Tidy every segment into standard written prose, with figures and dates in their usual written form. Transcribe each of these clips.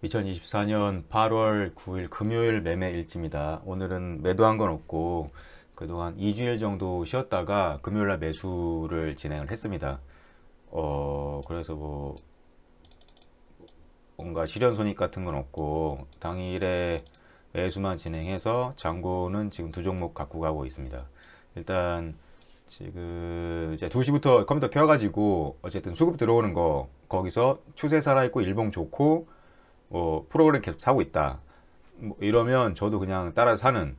2024년 8월 9일 금요일 매매 일지입니다. 오늘은 매도한 건 없고 그동안 2주일 정도 쉬었다가 금요일 날 매수를 진행을 했습니다. 그래서 뭐 뭔가 실현 손익 같은 건 없고 당일에 매수만 진행해서 잔고는 지금 두 종목 갖고 가고 있습니다. 일단 지금 이제 2시부터 컴퓨터 켜가지고 어쨌든 수급 들어오는 거 거기서 추세 살아있고 일봉 좋고 뭐 프로그램 계속 사고 있다. 뭐 이러면 저도 그냥 따라 사는,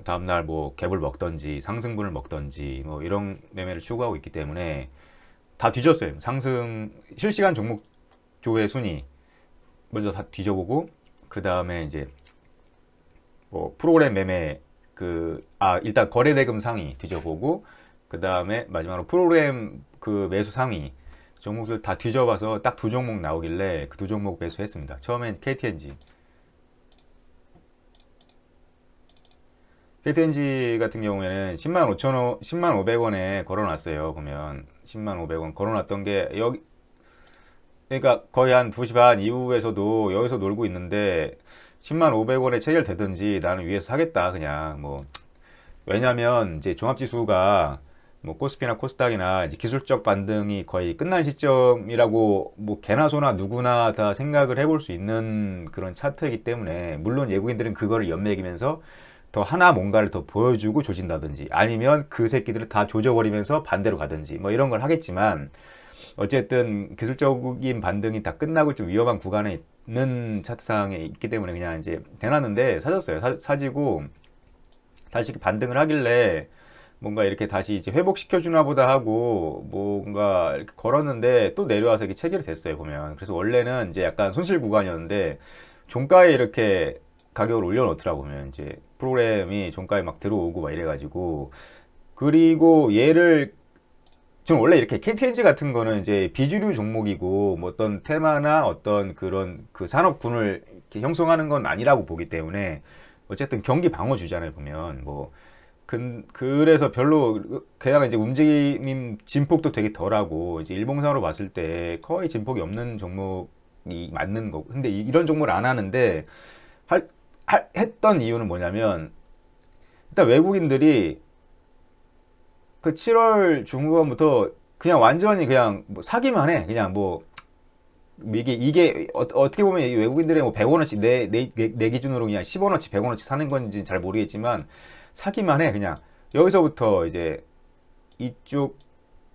다음날 뭐 갭을 먹던지 상승분을 먹던지 뭐 이런 매매를 추구하고 있기 때문에 다 뒤졌어요. 상승 실시간 종목 조회 순위 먼저 다 뒤져보고 그 다음에 이제 뭐 프로그램 매매 일단 거래 대금 상위 뒤져보고 그 다음에 마지막으로 프로그램 그 매수 상위 종목들 다 뒤져봐서 딱 두 종목 나오길래 그 두 종목 매수했습니다. 처음엔 KTNG. KTNG 같은 경우에는 10만 5천 원, 10만 500원에 걸어놨어요. 보면 10만 500원 걸어놨던 게 여기, 그러니까 거의 한 2시 반 이후에서도 여기서 놀고 있는데 10만 500원에 체결되든지 나는 위에서 사겠다 그냥 뭐. 왜냐면 이제 종합지수가 뭐 코스피나 코스닥이나 이제 기술적 반등이 거의 끝난 시점이라고 뭐 개나 소나 누구나 다 생각을 해볼 수 있는 그런 차트이기 때문에, 물론 외국인들은 그거를 연맥이면서 더 하나 뭔가를 더 보여주고 조진다든지 아니면 그 새끼들을 다 조져버리면서 반대로 가든지 뭐 이런 걸 하겠지만, 어쨌든 기술적인 반등이 다 끝나고 좀 위험한 구간에 있는 차트상에 있기 때문에 그냥 이제 대놨는데 사졌어요. 사지고 다시 반등을 하길래 뭔가 이렇게 다시 이제 회복시켜 주나 보다 하고 뭔가 이렇게 걸었는데 또 내려와서 이게 체결이 됐어요 보면. 그래서 원래는 이제 약간 손실 구간이었는데 종가에 이렇게 가격을 올려놓더라고 보면, 이제 프로그램이 종가에 막 들어오고 막 이래가지고. 그리고 얘를 저는 원래 이렇게 KTNG 같은 거는 이제 비주류 종목이고 뭐 어떤 테마나 어떤 그런 그 산업군을 이렇게 형성하는 건 아니라고 보기 때문에 어쨌든 경기 방어주잖아요 보면 뭐. 그래서 별로 그냥 이제 움직임 진폭도 되게 덜하고 이제 일봉상으로 봤을 때 거의 진폭이 없는 종목이 맞는 거고. 근데 이런 종목을 안 하는데 했던 이유는 뭐냐면, 일단 외국인들이 그 7월 중후반부터 그냥 완전히 그냥 뭐 사기만 해. 그냥 뭐 이게 어떻게 보면 외국인들의 뭐 100원어치 내 기준으로 그냥 10원어치 100원어치 사는 건지 잘 모르겠지만 사기만 해. 그냥 여기서부터 이제 이쪽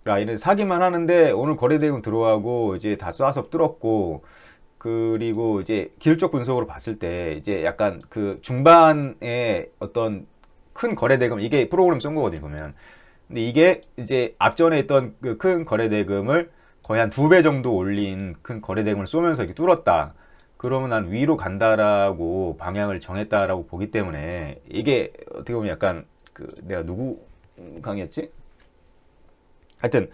라인을 사기만 하는데 오늘 거래대금 들어가고 이제 다 쏴서 뚫었고. 그리고 이제 기술적 분석으로 봤을 때 이제 약간 그 중반에 어떤 큰 거래대금, 이게 프로그램 쓴 거거든요 보면. 근데 이게 이제 앞전에 있던 그 큰 거래대금을 거의 한 2배 정도 올린 큰 거래대금을 쏘면서 이렇게 뚫었다. 그러면 난 위로 간다라고 방향을 정했다라고 보기 때문에, 이게 어떻게 보면 약간 그 내가 누구 강의였지? 하여튼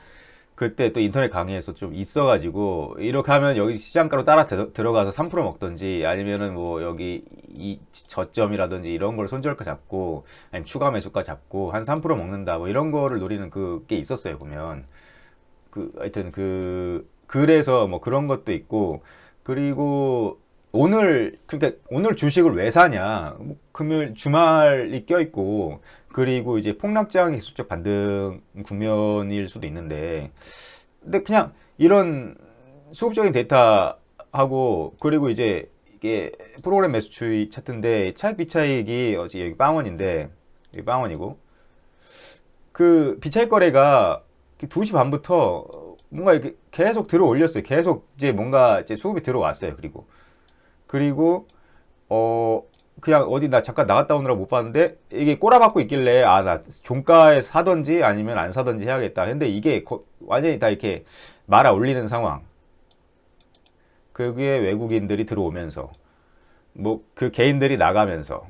그때 또 인터넷 강의에서 좀 있어가지고, 이렇게 하면 여기 시장가로 따라 들어가서 3% 먹던지 아니면은 뭐 여기 이 저점이라든지 이런 걸 손절가 잡고 아니면 추가 매수가 잡고 한 3% 먹는다 뭐 이런 거를 노리는 그게 있었어요 보면. 하여튼 그래서 뭐 그런 것도 있고. 그리고 오늘, 그러니까 오늘 주식을 왜 사냐, 뭐 금요일 주말이 껴있고 그리고 이제 폭락장의 기술적 반등 국면일 수도 있는데, 근데 그냥 이런 수급적인 데이터하고 그리고 이제 이게 프로그램 매수추이 차트인데 차익 비차익이 어제 여기 빵원인데, 여기 빵원이고 그 비차익 거래가 2시 반부터 뭔가 이렇게 계속 들어 올렸어요. 계속 이제 뭔가 이제 수급이 들어왔어요. 그리고 어 그냥 어디 나 잠깐 나갔다 오느라 못 봤는데 이게 꼬라박고 있길래 나 종가에 사던지 아니면 안 사던지 해야겠다. 근데 이게 완전히 다 이렇게 말아 올리는 상황. 그게 외국인들이 들어오면서 뭐 그 개인들이 나가면서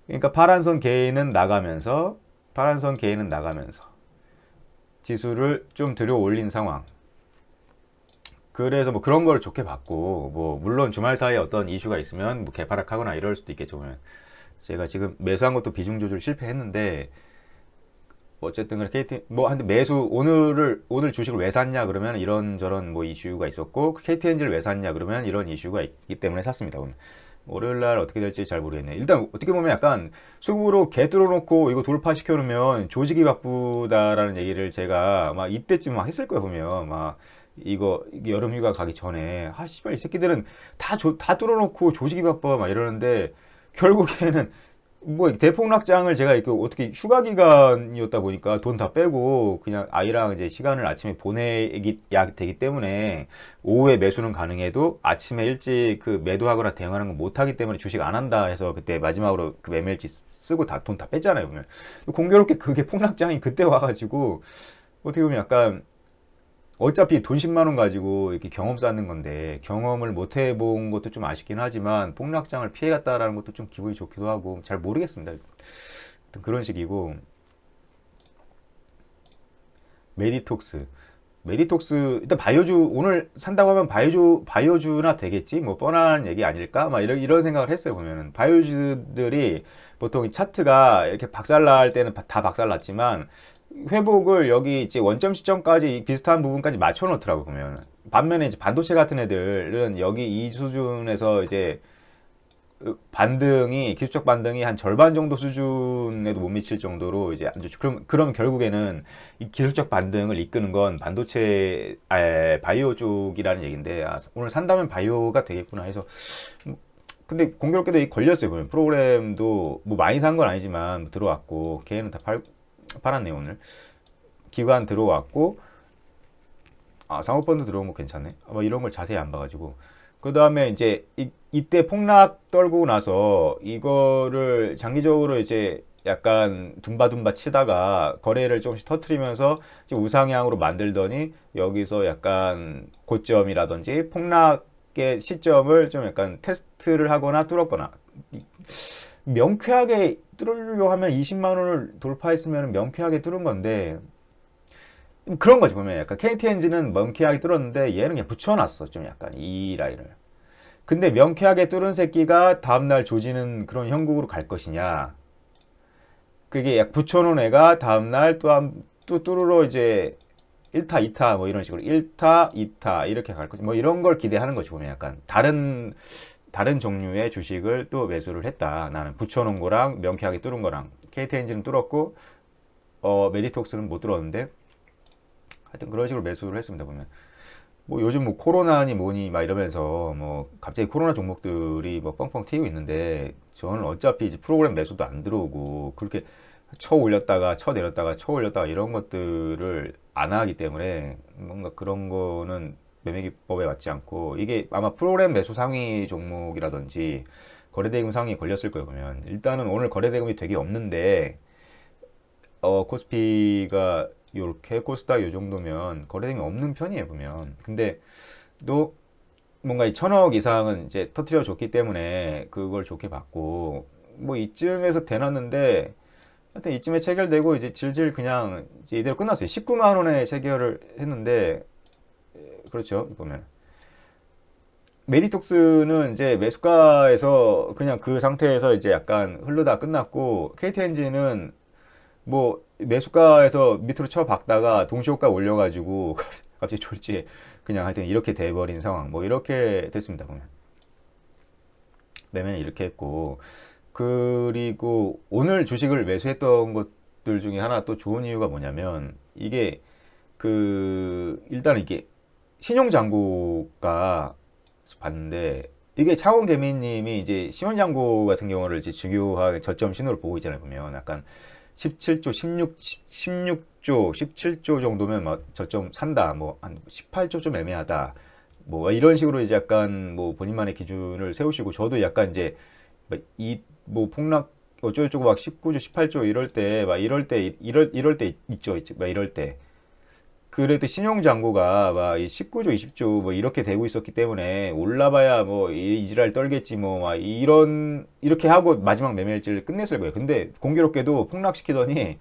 그러니까 파란선 개인은 나가면서 지수를 좀 들어 올린 상황. 그래서 뭐 그런 걸 좋게 봤고, 뭐 물론 주말 사이에 어떤 이슈가 있으면 뭐 개파락하거나 이럴 수도 있겠죠 보면. 제가 지금 매수한 것도 비중 조절 실패했는데 어쨌든 그래 KT 뭐 한데 오늘 주식을 왜 샀냐 그러면 이런저런 뭐 이슈가 있었고 KTNG를 왜 샀냐 그러면 이런 이슈가 있기 때문에 샀습니다. 오늘 월요일 날 어떻게 될지 잘 모르겠네. 일단 어떻게 보면 약간 수급으로 개 뚫어놓고 이거 돌파시켜 놓으면 조직이 바쁘다라는 얘기를 제가 막 이때쯤 막 했을 거예요. 보면 막 이게 여름휴가 가기 전에 씨발 이 새끼들은 다 뚫어놓고 조직이 바빠 막 이러는데 결국에는 뭐 대폭락장을 제가 이렇게 어떻게 휴가 기간이었다 보니까 돈 다 빼고 그냥 아이랑 이제 시간을 아침에 보내기 되기 때문에 오후에 매수는 가능해도 아침에 일찍 그 매도하거나 대응하는 건 못하기 때문에 주식 안 한다 해서 그때 마지막으로 그 매매일지 쓰고 돈 다 뺐잖아요. 보면 공교롭게 그게 폭락장이 그때 와가지고 어떻게 보면 약간 어차피 돈 10만 원 가지고 이렇게 경험 쌓는 건데 경험을 못 해본 것도 좀 아쉽긴 하지만 폭락장을 피해갔다라는 것도 좀 기분이 좋기도 하고 잘 모르겠습니다. 그런 식이고 메디톡스 일단 바이오주 오늘 산다고 하면 바이오주나 되겠지 뭐 뻔한 얘기 아닐까 막 이런 생각을 했어요. 보면은 바이오주들이 보통 이 차트가 이렇게 박살날 때는 다 박살났지만 회복을 여기 이제 원점 시점까지 비슷한 부분까지 맞춰 놓더라고 보면. 반면에 이제 반도체 같은 애들은 여기 이 수준에서 이제 기술적 반등이 한 절반 정도 수준에도 못 미칠 정도로 이제 안 좋죠. 그럼 결국에는 이 기술적 반등을 이끄는 건 바이오 쪽이라는 얘기인데, 오늘 산다면 바이오가 되겠구나 해서. 근데 공교롭게도 걸렸어요. 보면 프로그램도 뭐 많이 산 건 아니지만 들어왔고, 걔는 다 팔았네요. 오늘 기관 들어왔고, 상호펀드 들어온 거 괜찮네. 뭐 이런 걸 자세히 안 봐가지고. 그 다음에 이제 이때 폭락 떨고 나서 이거를 장기적으로 이제 약간 둠바둠바 치다가 거래를 조금씩 터트리면서 우상향으로 만들더니 여기서 약간 고점이라든지 폭락의 시점을 좀 약간 테스트를 하거나 뚫었거나, 명쾌하게 뚫으려고 하면 20만 원을 돌파했으면 명쾌하게 뚫은 건데 그런 거지. 보면 약간 KTNG는 명쾌하게 뚫었는데 얘는 그냥 붙여놨어. 좀 약간 이 라인을. 근데 명쾌하게 뚫은 새끼가 다음날 조지는 그런 형국으로 갈 것이냐, 그게 약 붙여놓은 애가 다음날 또 뚫으러 이제 1타 2타 뭐 이런 식으로 1타 2타 이렇게 갈 거지 뭐 이런 걸 기대하는 거지. 보면 약간 다른 종류의 주식을 또 매수를 했다. 나는 붙여놓은 거랑 명쾌하게 뚫은 거랑. KTNG는 뚫었고 메디톡스는 못 뚫었는데 하여튼 그런 식으로 매수를 했습니다. 보면 뭐 요즘 뭐 코로나니 뭐니 막 이러면서 뭐 갑자기 코로나 종목들이 뭐 뻥뻥 튀고 있는데 저는 어차피 이제 프로그램 매수도 안 들어오고 그렇게 쳐 올렸다가 쳐 내렸다가 쳐 올렸다가 이런 것들을 안 하기 때문에 뭔가 그런 거는 매매기법에 맞지 않고, 이게 아마 프로그램 매수 상위 종목이라든지 거래대금 상위에 걸렸을 거예요. 보면 일단은 오늘 거래대금이 되게 없는데 코스피가 요렇게 코스닥 요 정도면 거래대금이 없는 편이에요. 보면 근데 또 뭔가 이 1,000억 이상은 이제 터트려 줬기 때문에 그걸 좋게 봤고, 뭐 이쯤에서 대놨는데 하여튼 이쯤에 체결되고 이제 질질 그냥 이제 이대로 끝났어요. 19만 원에 체결을 했는데, 그렇죠. 보면 메디톡스는 이제 매수가에서 그냥 그 상태에서 이제 약간 흐르다 끝났고, KTNG는 뭐 매수가에서 밑으로 쳐 박다가 동시호가 올려가지고 갑자기 졸지 그냥 하여튼 이렇게 돼버린 상황. 뭐 이렇게 됐습니다. 보면 매매는 이렇게 했고, 그리고 오늘 주식을 매수했던 것들 중에 하나 또 좋은 이유가 뭐냐면, 이게 일단 이게 신용장고가 봤는데, 이게 차원개미님이 이제 신용장고 같은 경우를 이제 중요하게 저점 신호를 보고 있잖아요. 보면 약간 17조, 16조, 17조 정도면 막 저점 산다. 뭐 한 18조 좀 애매하다. 뭐 이런 식으로 이제 약간 뭐 본인만의 기준을 세우시고, 저도 약간 이제 뭐 폭락 어쩌고저쩌고 막 19조, 18조 이럴 때 있죠. 막 이럴 때. 그래도 신용잔고가 막 19조, 20조 뭐 이렇게 되고 있었기 때문에 올라봐야 뭐 이지랄 떨겠지 뭐 막 이렇게 하고 마지막 매매일지를 끝냈을 거예요. 근데 공교롭게도 폭락시키더니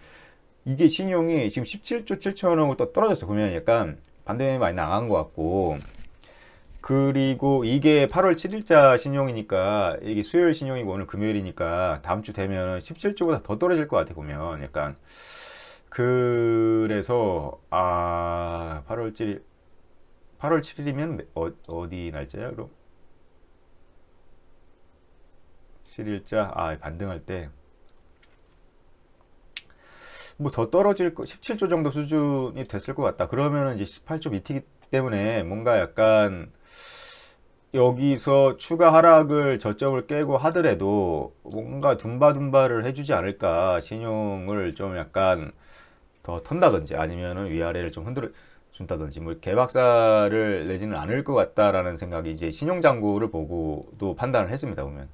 이게 신용이 지금 17조 7천억으로 또 떨어졌어. 보면 약간 반대매매 많이 나간 것 같고, 그리고 이게 8월 7일자 신용이니까 이게 수요일 신용이고 오늘 금요일이니까 다음 주 되면 17조보다 더 떨어질 것 같아. 보면 약간 그래서 8월 7일 8월 7일이면 어디 날짜야 그럼? 7일자 반등할 때 뭐 더 떨어질 거 17조 정도 수준이 됐을 것 같다. 그러면은 이제 18조 밑이기 때문에 뭔가 약간 여기서 추가 하락을 저점을 깨고 하더라도 뭔가 둠바둠바를 해주지 않을까. 신용을 좀 약간 더 턴다든지 아니면은 위아래를 좀 흔들어 준다든지 뭐 개박살을 내지는 않을 것 같다라는 생각이 이제 신용장고를 보고도 판단을 했습니다 보면.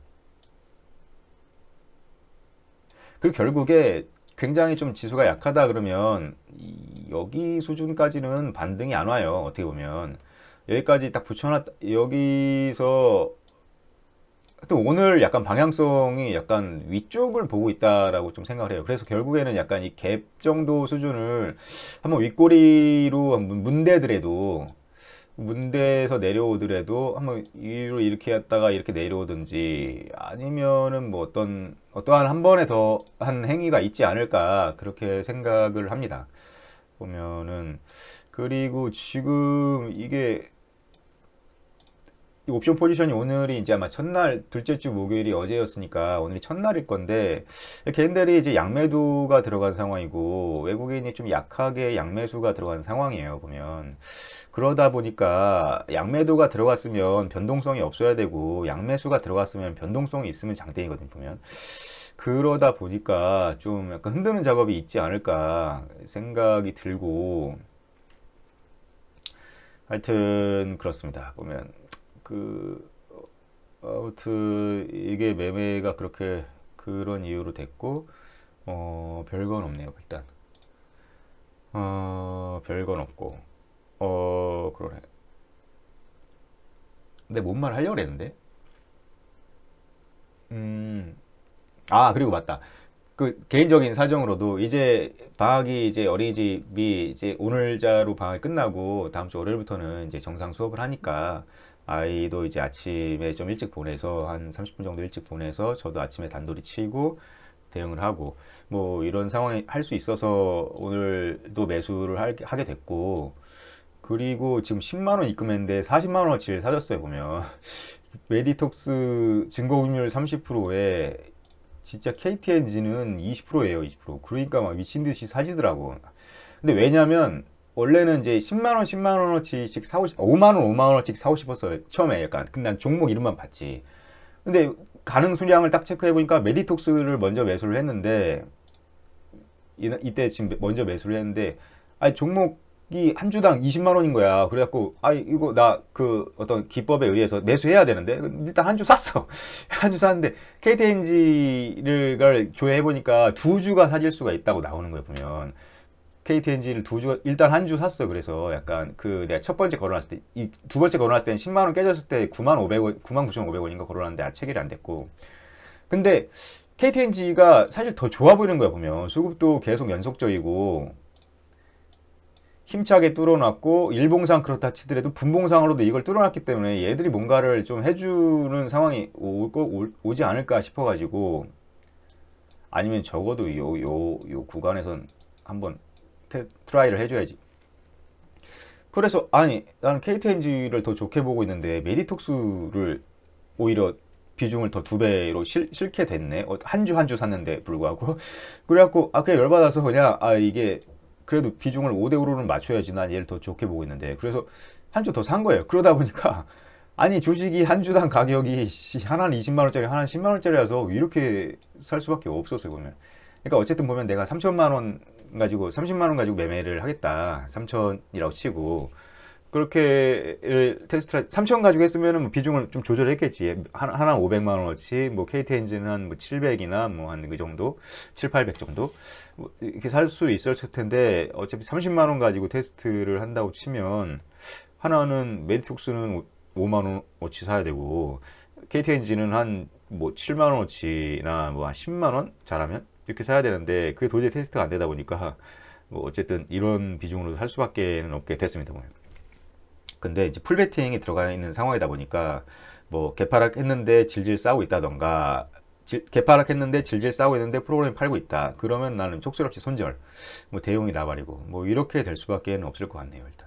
그리고 결국에 굉장히 좀 지수가 약하다 그러면 여기 수준까지는 반등이 안 와요. 어떻게 보면 여기까지 딱 붙여놨다 여기서 또 오늘 약간 방향성이 약간 위쪽을 보고 있다라고 좀 생각을 해요. 그래서 결국에는 약간 이 갭 정도 수준을 한번 윗꼬리로 한번 문대에서 내려오더라도 한번 위로 이렇게 했다가 이렇게 내려오든지 아니면은 뭐 어떠한 한 번에 더 한 행위가 있지 않을까 그렇게 생각을 합니다. 보면은 그리고 지금 이게 이 옵션 포지션이 오늘이 이제 아마 첫날, 둘째 주 목요일이 어제였으니까 오늘이 첫날일 건데, 개인들이 이제 양매도가 들어간 상황이고, 외국인이 좀 약하게 양매수가 들어간 상황이에요, 보면. 그러다 보니까 양매도가 들어갔으면 변동성이 없어야 되고, 양매수가 들어갔으면 변동성이 있으면 장땡이거든요, 보면. 그러다 보니까 좀 약간 흔드는 작업이 있지 않을까 생각이 들고, 하여튼 그렇습니다, 보면. 그 아무튼 이게 매매가 그렇게 그런 이유로 됐고 별건 없네요 일단. 별건 없고 그러네. 근데 뭔 말 하려고 그랬는데. 그리고 맞다. 그 개인적인 사정으로도 이제 방학이 이제 어린이집이 이제 오늘자로 방학이 끝나고 다음 주 월요일부터는 이제 정상 수업을 하니까 아이도 이제 아침에 좀 일찍 보내서 한 30분 정도 일찍 보내서 저도 아침에 단도리 치고 대응을 하고 뭐 이런 상황이 할 수 있어서 오늘도 매수를 하게 됐고 그리고 지금 10만 원 입금했는데 40만 원어치를 사줬어요 보면. 메디톡스 증거금융률 30%에 진짜 KTNG는 20%예요, 20%. 그러니까 막 미친 듯이 사지더라고. 근데 왜냐면 원래는 이제 10만 원, 10만 원어치씩 사고 5만 원, 5만 원어치씩 사고 싶었어요. 처음에 약간. 근데 난 종목 이름만 봤지. 근데 가능 수량을 딱 체크해 보니까 메디톡스를 먼저 매수를 했는데 이때 지금 먼저 매수를 했는데 아니 종목이 한 주당 20만 원인 거야. 그래갖고 이거 나 그 어떤 기법에 의해서 매수해야 되는데 일단 한 주 샀어. 한 주 샀는데 KTNG를 조회해 보니까 두 주가 사질 수가 있다고 나오는 거예요 보면. KTNG를 두 주, 일단 한 주 샀어. 그래서 약간 내가 첫 번째 걸어놨을 때, 이 두 번째 걸어놨을 때는 10만 원 깨졌을 때 9만 500원, 9만 9,500원인가 걸어놨는데 체결이 안 됐고. 근데 KTNG가 사실 더 좋아 보이는 거야, 보면. 수급도 계속 연속적이고, 힘차게 뚫어놨고, 일봉상 그렇다 치더라도 분봉상으로도 이걸 뚫어놨기 때문에 얘들이 뭔가를 좀 해주는 상황이 오지 않을까 싶어가지고, 아니면 적어도 요 구간에선 한번 트라이를 해줘야지. 그래서 나는 KTNG를 더 좋게 보고 있는데 메디톡스를 오히려 비중을 더 두 배로 실게 됐네. 한 주 한 주 샀는데 불구하고. 그래갖고 그냥 열받아서 그냥 이게 그래도 비중을 5대5로는 맞춰야지. 난 얘를 더 좋게 보고 있는데. 그래서 한 주 더 산 거예요. 그러다 보니까 주식이 한 주당 가격이 하나는 20만 원짜리 하나는 10만 원짜리라서 이렇게 살 수밖에 없었어요 보면. 그러니까 어쨌든 보면 내가 3천만 원 가지고 30만 원 가지고 매매를 하겠다. 3천이라고 치고 그렇게 테스트를 3천 가지고 했으면은 뭐 비중을 좀 조절했겠지. 하나 500만 원어치, 뭐 KTNG는 한 뭐 700이나 뭐 한 그 정도, 7, 800 정도 뭐 이렇게 살 수 있었을 텐데 어차피 30만 원 가지고 테스트를 한다고 치면 하나는 메디톡스는 5만 원어치 사야 되고 KTNG는 한 뭐 7만 원어치나 뭐 한 10만 원 잘하면 이렇게 사야 되는데 그게 도저히 테스트가 안 되다 보니까 뭐 어쨌든 이런 비중으로 살 수밖에 없게 됐습니다. 근데 이제 풀베팅이 들어가 있는 상황이다 보니까 뭐 개파락 했는데 질질 싸우고 있다던가 개파락했는데 질질 싸우고 있는데 프로그램 팔고 있다. 그러면 나는 촉스럽지 손절. 뭐 대용이 나발이고 뭐 이렇게 될 수밖에 없을 것 같네요, 일단.